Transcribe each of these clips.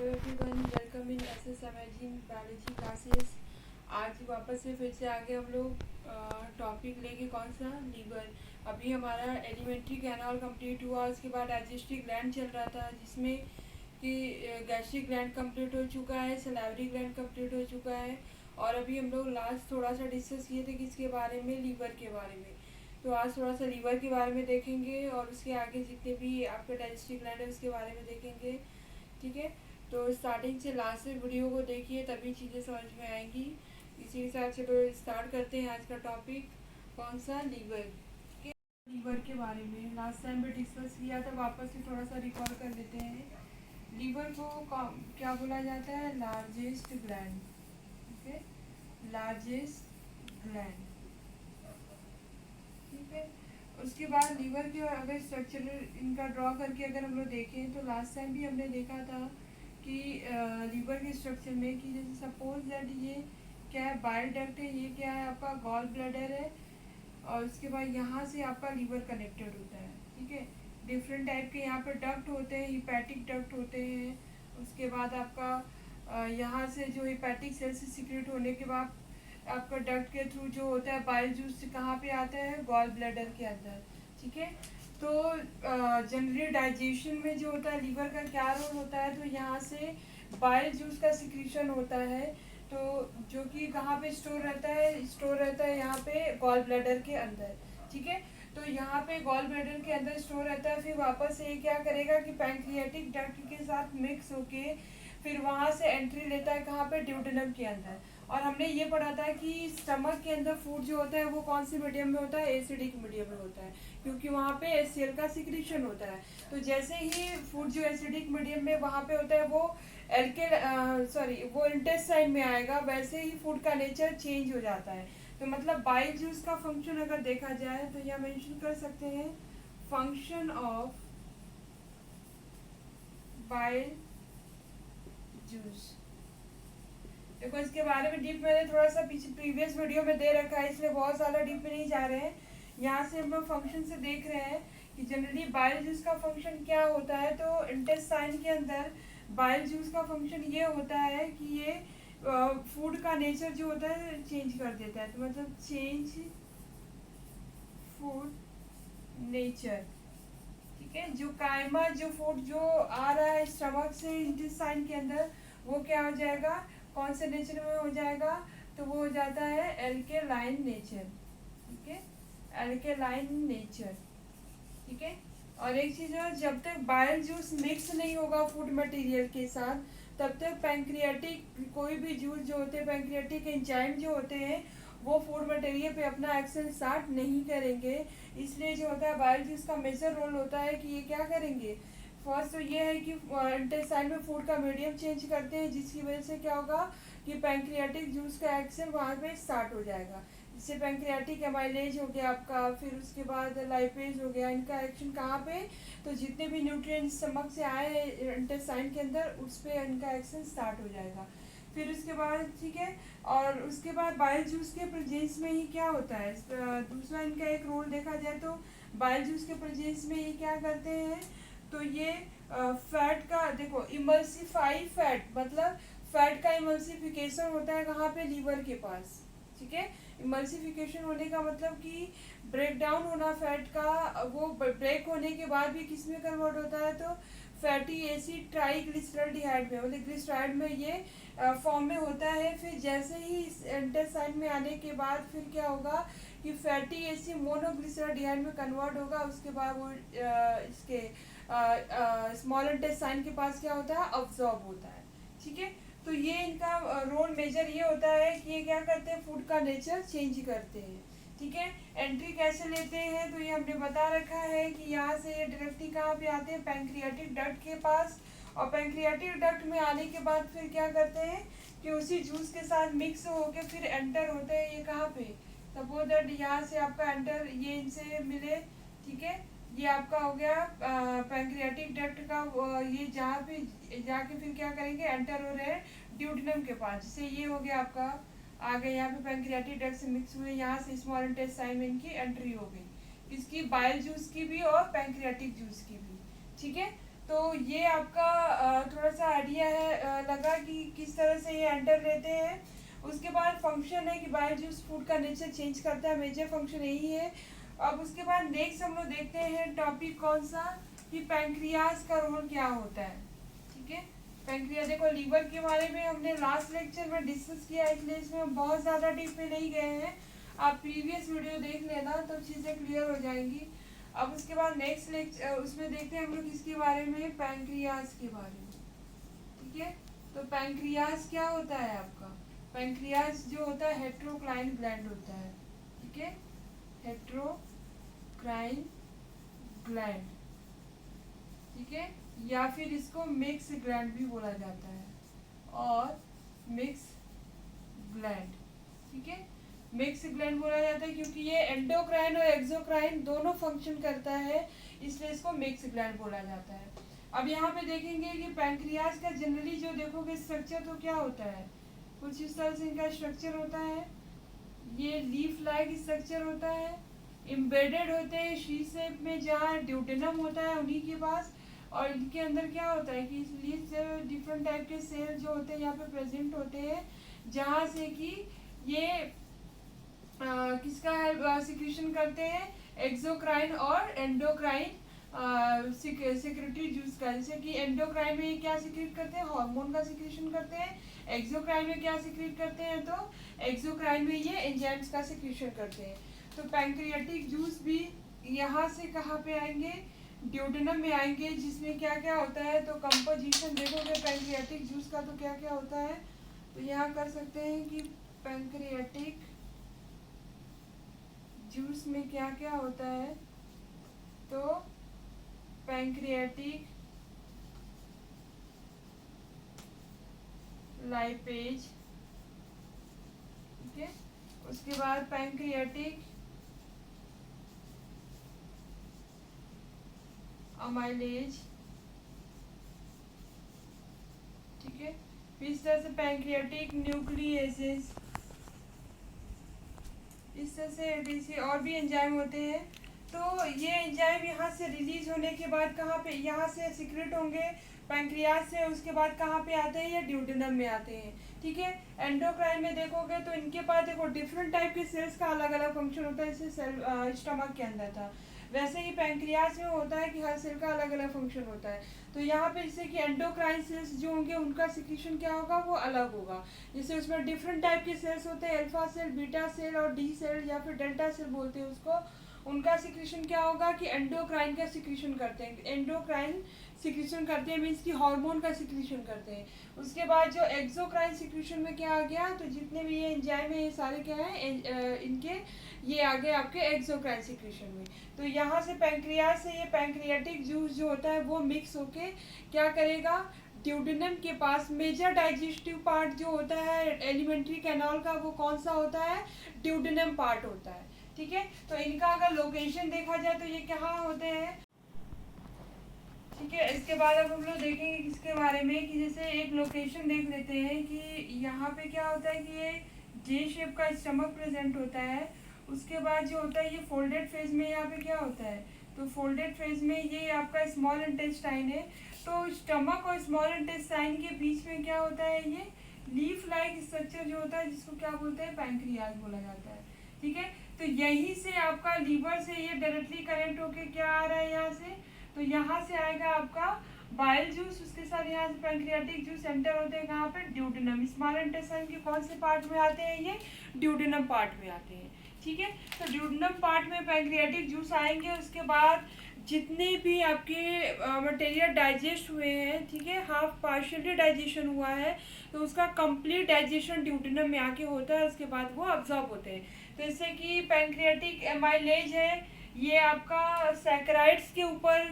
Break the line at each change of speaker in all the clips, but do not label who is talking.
Hello everyone, welcome in SS imagine biology classes. आज वापस से फिर से आगे हम लोग टॉपिक लेके कौन सा लीवर। अभी हमारा एलिमेंट्री कैनाल कंप्लीट हुआ, उसके बाद डाइजेस्टिव ग्लैंड चल रहा था जिसमें कि गैस्ट्रिक ग्लैंड कंप्लीट हो चुका है, सलाइवरी ग्लैंड कंप्लीट हो चुका है। और अभी हम लोग लास्ट थोड़ा सा डिस्कस किए थे किसके बारे में, लीवर के बारे में। तो आज थोड़ा सा लीवर के बारे में देखेंगे और उसके आगे जितने भी आपके डाइजेस्टिव ग्लैंड है उसके बारे में देखेंगे। ठीक है, तो स्टार्टिंग से लास्ट से वीडियो को देखिए तभी चीज़ें समझ में आएंगी। इसी के साथ चलो स्टार्ट करते हैं आज का टॉपिक, कौन सा, लीवर के। लीवर के बारे में लास्ट टाइम भी डिस्कस किया था, वापस से थोड़ा सा रिकॉल कर लेते हैं। लीवर को क्या बोला जाता है, लार्जेस्ट ग्लैंड। ठीक है, लार्जेस्ट ग्लैंड। ठीक है, उसके बाद लीवर के अगर स्ट्रक्चर इनका ड्रॉ करके अगर हम लोग देखें तो लास्ट टाइम भी हमने देखा था कि लीवर के स्ट्रक्चर में कि जैसे सपोज दैट ये क्या है, बाइल डक्ट है, ये क्या है आपका गॉल ब्लैडर है, और उसके बाद यहाँ से आपका लीवर कनेक्टेड होता है। ठीक है, डिफरेंट टाइप के यहाँ पर डक्ट होते हैं, हिपैटिक डक्ट होते हैं। उसके बाद आपका यहाँ से जो हिपैटिक सेल से सिक्रेट होने के बाद आपका डक्ट के थ्रू जो होता है बाइल जूस कहाँ पे आता है, गॉल ब्लैडर के अंदर। ठीक है, तो जनरली डाइजेशन में जो होता है लीवर का क्या रोल होता है, तो यहाँ से बाइल जूस का सिक्रीशन होता है, तो जो कि कहाँ पे स्टोर रहता है, स्टोर रहता है यहाँ पे गॉल ब्लैडर के अंदर। ठीक है, तो यहाँ पे गॉल ब्लैडर के अंदर स्टोर रहता है, फिर वापस से क्या करेगा कि पैंक्रियाटिक डक्ट के साथ मिक्स होके फिर वहाँ से एंट्री लेता है कहाँ पे, ड्यूडेनम के अंदर। और हमने ये पढ़ा था कि स्टमक के अंदर फूड जो होता है वो कौन से मीडियम में होता है, एसिडिक मीडियम में होता है, क्योंकि वहाँ पे एचसीएल का सिक्रीशन होता है। तो जैसे ही फूड जो एसिडिक मीडियम में वहाँ पे होता है वो वो इंटेस्टाइन में आएगा, वैसे ही फूड का नेचर चेंज हो जाता है। तो मतलब बाइल जूस का फंक्शन अगर देखा जाए तो यहाँ मेंशन कर सकते हैं, फंक्शन ऑफ बाइल जूस। देखो इसके बारे में डीप मैंने थोड़ा सा पीछे प्रीवियस वीडियो में दे रखा है, इसलिए बहुत ज़्यादा डीप में नहीं जा रहे हैं। यहाँ से हम लोग फंक्शन से देख रहे हैं कि जनरली बाइल जूस का फंक्शन क्या होता है। तो इंटेस्टाइन के अंदर बाइल जूस का फंक्शन ये होता है कि ये फूड का नेचर जो होता है चेंज कर देता है, तो मतलब चेंज फूड नेचर। ठीक है, जो कायमा जो फूड जो आ रहा है स्टमक से इंटेस्टाइन के अंदर वो क्या हो जाएगा, कौन से नेचर में हो जाएगा, तो वो हो जाता है एल्केलाइन नेचर। ठीक है, एल्केलाइन नेचर। ठीक है, और एक चीज है, जब तक बाइल जूस मिक्स नहीं होगा फूड मटेरियल के साथ तब तक पैंक्रियाटिक कोई भी जूस जो होते हैं, पैंक्रियाटिक एंजाइम जो होते हैं वो फूड मटेरियल पे अपना एक्शन स्टार्ट नहीं करेंगे। इसलिए जो होता है बाइल जूस का मेजर रोल होता है कि ये क्या करेंगे, फर्स्ट तो ये है कि इंटेस्टाइन में फूड का मीडियम चेंज करते हैं, जिसकी वजह से क्या होगा कि पैंक्रियाटिक जूस का एक्शन वहाँ पे स्टार्ट हो जाएगा। जैसे पैंक्रियाटिक एमाइलेज हो गया आपका, फिर उसके बाद लाइपेज हो गया, इनका एक्शन कहाँ पे, तो जितने भी न्यूट्रिएंट्स स्टमक से आए इंटेस्टाइन के अंदर उस पर इनका एक्शन स्टार्ट हो जाएगा। फिर उसके बाद ठीक है, और उसके बाद बाइल जूस के प्रेजेंस में ही क्या होता है, दूसरा इनका एक रोल देखा जाए तो बाइल जूस के प्रेजेंस में ये क्या करते हैं, तो ये फैट का देखो इमल्सिफाई फैट, मतलब फैट का इमल्सिफिकेशन होता है कहाँ पे, लीवर के पास। ठीक है, इमल्सिफिकेशन होने का मतलब कि ब्रेक डाउन होना फैट का, वो ब्रेक होने के बाद भी किस में कन्वर्ट होता है, तो फैटी एसिड ट्राइग्लिसराइड में, मतलब ग्लिसराइड में ये फॉर्म में होता है। फिर जैसे ही इंटेस्टाइन में आने के बाद फिर क्या होगा कि फैटी एसिड मोनोग्लिसराइड में कन्वर्ट होगा, उसके बाद वो इसके स्मॉल इंटेस्टाइन के पास क्या होता है, अब्जॉर्ब होता है। ठीक है, तो ये इनका रोल मेजर ये होता है कि ये क्या करते हैं, फूड का नेचर चेंज करते हैं। ठीक है, एंट्री कैसे लेते हैं, तो ये हमने बता रखा है कि यहाँ से ये डायरेक्टली कहाँ पे आते हैं, पैंक्रियाटिक डक्ट के पास। और पैंक्रियाटिक डक्ट में आने के बाद फिर क्या करते हैं कि उसी जूस के साथ मिक्स होके फिर एंटर होते हैं ये कहाँ पे, सपोज दैट यहाँ से आपका एंटर ये इनसे मिले। ठीक है, ये आपका हो गया पैंक्रियाटिक डक्ट का ये जहाँ पे जाके फिर क्या करेंगे, एंटर हो रहे हैं ड्यूडेनम के पास। जैसे ये हो गया आपका आ गए यहाँ पे पैंक्रियाटिक डक्ट से मिक्स हुए, यहाँ से स्मॉल इंटेस्टाइन में इनकी एंट्री हो गई, इसकी बाइल जूस की भी और पैंक्रियाटिक जूस की भी। ठीक है, तो ये आपका थोड़ा सा आइडिया है लगा कि किस तरह से ये एंटर लेते हैं। उसके बाद फंक्शन है कि बाइल जूस फूड का नेचर चेंज करता है, मेजर फंक्शन यही है। अब उसके बाद नेक्स्ट हम लोग देखते हैं टॉपिक कौन सा, कि पैंक्रियाज का रोल क्या होता है। ठीक है, पैंक्रियाज देखो, लीवर के बारे में हमने लास्ट लेक्चर में डिस्कस किया, इसलिए इसमें हम बहुत ज़्यादा डीप में नहीं गए हैं। आप प्रीवियस वीडियो देख लेना तो चीज़ें क्लियर हो जाएंगी। अब उसके बाद नेक्स्ट लेक्चर उसमें देखते हैं हम लोग किसके बारे में, पैंक्रियाज के बारे में। ठीक है, तो पैंक्रियाज क्या होता है आपका, पैंक्रियाज जो होता है हेट्रोक्राइन ग्लैंड होता है। ठीक है, हेट्रोक्राइन ग्लैंड, ठीक है, या फिर इसको मिक्स ग्लैंड भी बोला जाता है, और मिक्स ग्लैंड। ठीक है, मिक्स ग्लैंड बोला जाता है क्योंकि ये एंडोक्राइन और एक्सोक्राइन दोनों फंक्शन करता है, इसलिए इसको मिक्स ग्लैंड बोला जाता है। अब यहाँ पे देखेंगे कि पैंक्रियाज का जनरली जो देखोगे स्ट्रक्चर तो क्या होता है, कुछ इस तरह से इनका स्ट्रक्चर होता है। ये लीफ लाइक स्ट्रक्चर होता है, एम्बेडेड होते हैं शी शेप में, जहाँ ड्यूटेनम होता है उन्हीं के पास। और इनके अंदर क्या होता है कि लीफ से डिफरेंट टाइप के सेल जो होते हैं यहाँ पे प्रेजेंट होते हैं, जहाँ से कि ये किसका सिक्रीशन करते हैं, एक्सोक्राइन और एंडोक्राइन सिक्रेटरी जूस का। जैसे कि एंडोक्राइन में ये क्या सिक्रेट करते हैं, हार्मोन का सिक्रेशन करते हैं। एक्सोक्राइन में क्या सिक्रेट करते हैं, तो एक्सोक्राइन में ये एंजाइम्स का सिक्रेशन करते हैं। तो पैंक्रियाटिक जूस भी यहाँ से कहाँ पे आएंगे, ड्यूडेनम में आएंगे, जिसमें क्या क्या होता है। तो कंपोजिशन देखोगे पैंक्रियाटिक जूस का तो क्या क्या होता है, तो यहाँ कर सकते हैं कि पैंक्रियाटिक जूस में क्या क्या होता है। तो पैंक्रियाटिक लाइपेज, ठीक है, उसके बाद पैंक्रियाटिक अमाइलेज, ठीक है, फिर इस तरह से पैंक्रियाटिक न्यूक्लियेसेस, इस तरह से एडीसी और भी एंजाइम होते हैं। तो ये एंजाइम यहाँ से रिलीज होने के बाद कहाँ पे, यहाँ से सिक्रेट होंगे पैंक्रियाज से, उसके बाद कहाँ पे आते हैं, ये ड्यूडेनम में आते हैं। ठीक है, एंडोक्राइन में देखोगे तो इनके पास देखो डिफरेंट टाइप के सेल्स का अलग अलग फंक्शन होता है, जैसे सेल स्टमक के अंदर था, वैसे ही पैंक्रियाज में होता है कि हर सेल का अलग अलग फंक्शन होता है। तो यहाँ पे जैसे कि एंडोक्राइन सेल्स जो होंगे उनका सिक्रीशन क्या होगा, वो अलग होगा। जैसे उसमें डिफरेंट टाइप के सेल्स होते हैं, अल्फा सेल, बीटा सेल और डी सेल या फिर डेल्टा सेल बोलते हैं उसको। उनका सिक्रीशन क्या होगा कि एंडोक्राइन का सिक्रीशन करते हैं, एंडोक्राइन सिक्रीशन करते हैं मीन्स कि हार्मोन का सिक्रीशन करते हैं। उसके बाद जो एक्सोक्राइन सिक्रीशन में क्या आ गया, तो जितने भी ये एंजाइम है ये सारे क्या हैं, इनके ये आ गए आपके एक्सोक्राइन सिक्रीशन में। तो यहाँ से पैंक्रियाज से ये पैंक्रियाटिक जूस जो होता है वो मिक्स होके क्या करेगा, ड्यूडेनम के पास मेजर डाइजेस्टिव पार्ट जो होता है एलिमेंट्री कैनाल का, वो कौन सा होता है, ड्यूडेनम पार्ट होता है। ठीक है, तो इनका अगर लोकेशन देखा जाए तो ये कहाँ होते हैं। ठीक है, इसके बाद अब हम लोग देखेंगे किसके बारे में, कि जैसे एक लोकेशन देख लेते हैं कि यहाँ पे क्या होता है कि ये जे शेप का स्टमक प्रेजेंट होता है। उसके बाद जो होता है ये फोल्डेड फेज में यहाँ पे क्या होता है, तो फोल्डेड फेज में ये आपका स्मॉल इंटेस्टाइन है। तो स्टमक और स्मॉल इंटेस्टाइन के बीच में क्या होता है, ये लीफ लाइक स्ट्रक्चर जो होता है, जिसको क्या बोलते हैं, पैंक्रियाज बोला जाता है। ठीक है, तो यहीं से आपका लीवर से ये डायरेक्टली कनेक्ट होके क्या आ रहा है यहाँ से, तो यहाँ से आएगा आपका बाइल जूस, उसके साथ यहाँ से पैंक्रियाटिक जूस एंटर होते हैं कहाँ पे, ड्यूडेनम। स्मॉल इंटेस्टाइन के कौन से पार्ट में आते हैं, ये ड्यूडेनम पार्ट में आते हैं। ठीक है, तो ड्यूडेनम पार्ट में पैंक्रियाटिक जूस आएंगे। उसके बाद जितने भी आपके मटेरियल डाइजेस्ट हुए हैं, ठीक है, हाफ पार्शियली डाइजेशन हुआ है, तो उसका कंप्लीट डाइजेशन ड्यूडेनम में आके होता है, उसके बाद वो अब्जॉर्ब होते हैं। तो जैसे कि पैंक्रियाटिक एमाइलेज है, ये आपका सैकराइड्स के ऊपर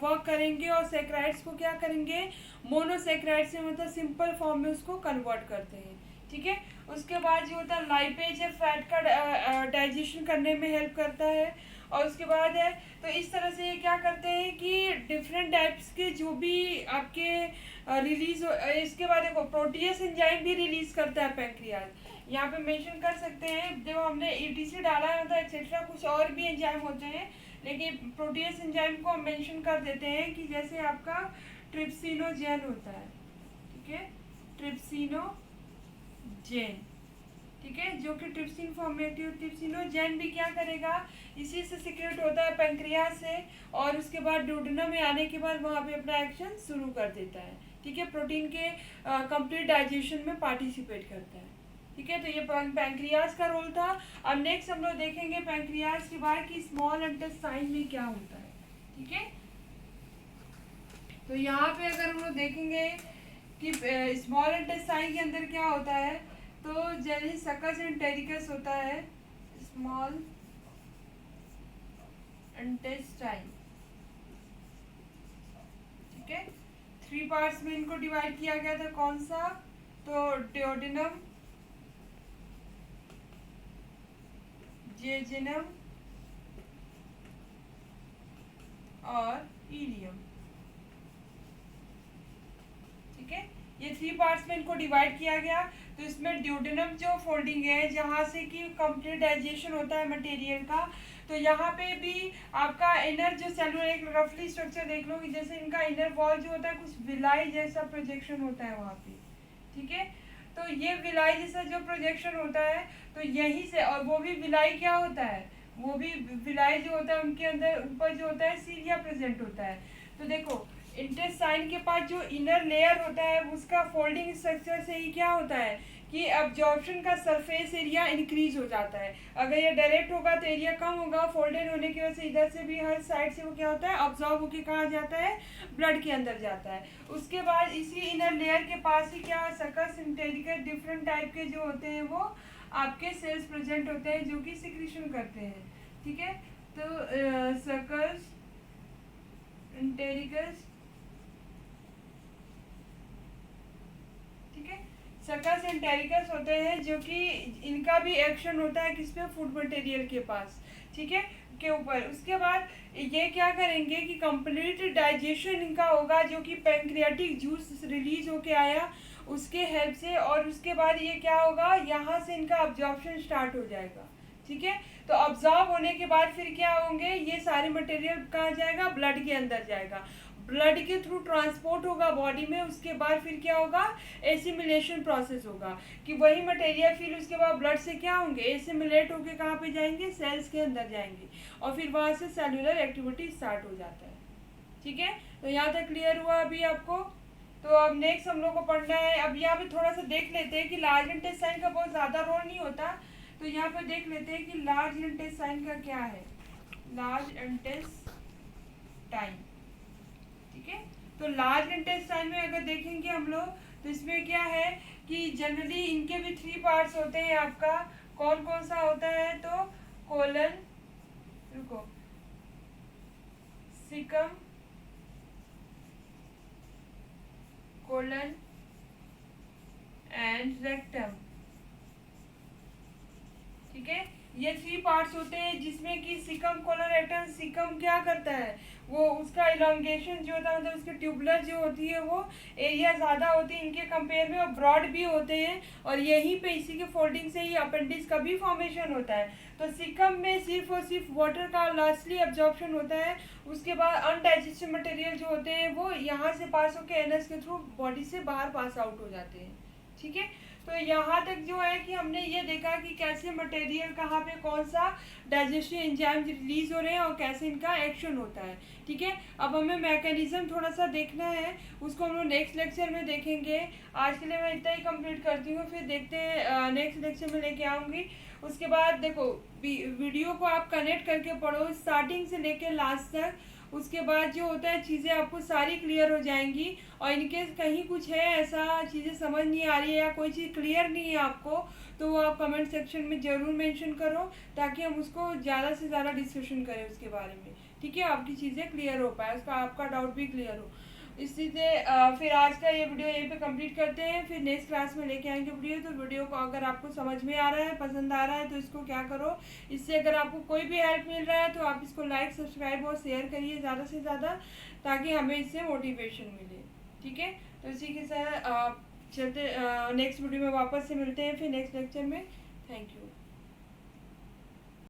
वर्क करेंगे, और सैकराइड्स को क्या करेंगे, मोनोसैकराइड से मतलब सिंपल फॉर्म में उसको कन्वर्ट करते हैं। ठीक है, उसके बाद जो होता है लाइपेज है, फैट का डाइजेशन करने में हेल्प करता है। और उसके बाद है, तो इस तरह से ये क्या करते हैं कि डिफरेंट टाइप्स के जो भी आपके रिलीज, इसके बाद देखो प्रोटीएस एंजाइम भी रिलीज करता है पैंक्रियाज, यहाँ पे मेंशन कर सकते हैं। जब हमने ईटीसी डाला है तो एक्सेट्रा कुछ और भी एंजाइम होते हैं लेकिन प्रोटीएस एंजाइम को हम मेंशन कर देते हैं कि जैसे आपका ट्रिप्सिनोजेन होता है, ठीक है, ट्रिप्सिनोजेन, ठीक है, जो कि ट्रिप्सिन फॉर्मेटिव। ट्रिप्सिनोजेन भी क्या करेगा, इसी से सिक्रेट होता है पैंक्रियाज से, और उसके बाद ड्यूडेनम में आने के बाद वहाँ पे अपना एक्शन शुरू कर देता है, ठीक है, प्रोटीन के कंप्लीट डाइजेशन में पार्टिसिपेट करता है, ठीक है। तो ये पैंक्रियाज का रोल था। अब नेक्स्ट हम लोग देखेंगे पैंक्रियाज के बाद कि स्मॉल इंटेस्टाइन में क्या होता है, ठीक है। तो यहाँ पे अगर हम लोग देखेंगे कि स्मॉल इंटेस्टाइन के अंदर क्या होता है, तो जैसे सकस एंटेरिकस होता है, स्मॉल इंटेस्टाइन, ठीक है। 3 पार्ट्स में इनको डिवाइड किया गया था, कौन सा, तो ड्यूडेनम, जेजुनम और इलियम, ठीक है। ये 3 पार्ट्स में इनको डिवाइड किया गया। तो इसमें ड्यूडेनम जो फोल्डिंग है, जहाँ से कि कंप्लीट डाइजेशन होता है मटेरियल का, तो यहाँ पे भी आपका इनर जो सेलुलर, एक रफली स्ट्रक्चर देख लो कि जैसे इनका इनर वॉल जो होता है कुछ विलाई जैसा प्रोजेक्शन होता है वहाँ पे, ठीक है। तो ये विलाई जैसा जो प्रोजेक्शन होता है, तो यहीं से, और वो भी विलाई क्या होता है, वो भी विलाई जो होता है उनके अंदर ऊपर जो होता है सीरिया प्रेजेंट होता है। तो देखो इंटेस्टाइन के पास जो इनर लेयर होता है उसका फोल्डिंग स्ट्रक्चर से ही क्या होता है कि अब्जॉर्प्शन का सरफेस एरिया इंक्रीज हो जाता है। अगर ये डायरेक्ट होगा तो एरिया कम होगा, फोल्डेड होने की वजह से इधर से भी हर साइड से वो क्या होता है, अब्जॉर्ब होकर कहाँ जाता है, ब्लड के अंदर जाता है। उसके बाद इसी इनर लेयर के पास ही क्या, सकस इंटेरिकस डिफरेंट टाइप के जो होते हैं वो आपके सेल्स प्रेजेंट होते हैं जो कि सिक्रीशन करते हैं, ठीक है। तो सकस इंटेरिकस, ठीक है, सकस एंटेरिकस होते हैं जो कि इनका भी एक्शन होता है किस पे, फूड मटेरियल के पास, ठीक है, के ऊपर। उसके बाद ये क्या करेंगे कि कंप्लीट डाइजेशन इनका होगा, जो कि पैंक्रियाटिक जूस रिलीज होके आया उसके हेल्प से, और उसके बाद ये क्या होगा, यहाँ से इनका अब्जॉर्प्शन स्टार्ट हो जाएगा, ठीक है। तो अब्जॉर्ब होने के बाद फिर क्या होंगे, ये सारे मटेरियल कहाँ जाएगा, ब्लड के अंदर जाएगा, ब्लड के थ्रू ट्रांसपोर्ट होगा बॉडी में। उसके बाद फिर क्या होगा, एसिमिलेशन प्रोसेस होगा कि वही मटेरियल फिर उसके बाद ब्लड से क्या होंगे, एसिमिलेट होके कहाँ पे जाएंगे, सेल्स के अंदर जाएंगे, और फिर वहाँ से सेलुलर एक्टिविटी स्टार्ट हो जाता है, ठीक है। तो यहाँ तक क्लियर हुआ अभी आपको। तो अब नेक्स्ट हम लोग को पढ़ना है, अब यहाँ पे थोड़ा सा देख लेते हैं कि लार्ज इंटेस्टाइन का बहुत ज़्यादा रोल नहीं होता, तो यहाँ पे देख लेते हैं कि लार्ज इंटेस्टाइन का क्या है, लार्ज इंटेस्टाइन, ठीक है। तो लार्ज इंटेस्टाइन में अगर देखेंगे हम लोग, तो इसमें क्या है कि जनरली इनके भी 3 पार्ट्स होते हैं आपका, कौन कौन सा होता है, तो कोलन, रुको, सिकम, कोलन एंड रेक्टम, ठीक है। ये 3 पार्ट्स होते हैं जिसमें कि सिकम, कोलन, रेक्टम। सिकम क्या करता है, वो उसका इलांगेशन जो होता है, मतलब उसके ट्यूबुलर जो होती है वो एरिया ज़्यादा होती है इनके कंपेयर में, और ब्रॉड भी होते हैं, और यहीं पे इसी के फोल्डिंग से ही अपेंडिक्स का भी फॉर्मेशन होता है। तो सिकम में सिर्फ और सिर्फ वाटर का लास्टली एब्जॉर्प्शन होता है, उसके बाद अनडाइजेस्टेड मटेरियल जो होते हैं वो यहाँ से पास होकर एनएस के थ्रू बॉडी से बाहर पास आउट हो जाते हैं, ठीक है। तो यहाँ तक जो है कि हमने ये देखा कि कैसे मटेरियल कहाँ पे कौन सा डाइजेस्टिव एंजाइम रिलीज हो रहे हैं और कैसे इनका एक्शन होता है, ठीक है। अब हमें मैकेनिज्म थोड़ा सा देखना है, उसको हम लोग नेक्स्ट लेक्चर में देखेंगे। आज के लिए मैं इतना ही कंप्लीट करती हूँ, फिर देखते हैं नेक्स्ट लेक्चर में लेके आऊँगी। उसके बाद देखो वीडियो को आप कनेक्ट करके पढ़ो स्टार्टिंग से लेके लास्ट तक, उसके बाद जो होता है चीज़ें आपको सारी क्लियर हो जाएंगी। और इनकेस कहीं कुछ है ऐसा चीज़ें समझ नहीं आ रही है या कोई चीज़ क्लियर नहीं है आपको, तो वो आप कमेंट सेक्शन में ज़रूर मेंशन करो, ताकि हम उसको ज़्यादा से ज़्यादा डिस्कशन करें उसके बारे में, ठीक है, आपकी चीज़ें क्लियर हो पाए, उसका आपका डाउट भी क्लियर हो। इसी से फिर आज का ये वीडियो यहीं पे कंप्लीट करते हैं, फिर नेक्स्ट क्लास में लेके आएंगे वीडियो। तो वीडियो को अगर आपको समझ में आ रहा है, पसंद आ रहा है, तो इसको क्या करो, इससे अगर आपको कोई भी हेल्प मिल रहा है तो आप इसको लाइक, सब्सक्राइब और शेयर करिए ज़्यादा से ज़्यादा, ताकि हमें इससे मोटिवेशन मिले, ठीक है। तो इसी के साथ चलते नेक्स्ट वीडियो में वापस से मिलते हैं फिर नेक्स्ट लेक्चर में। Thank you.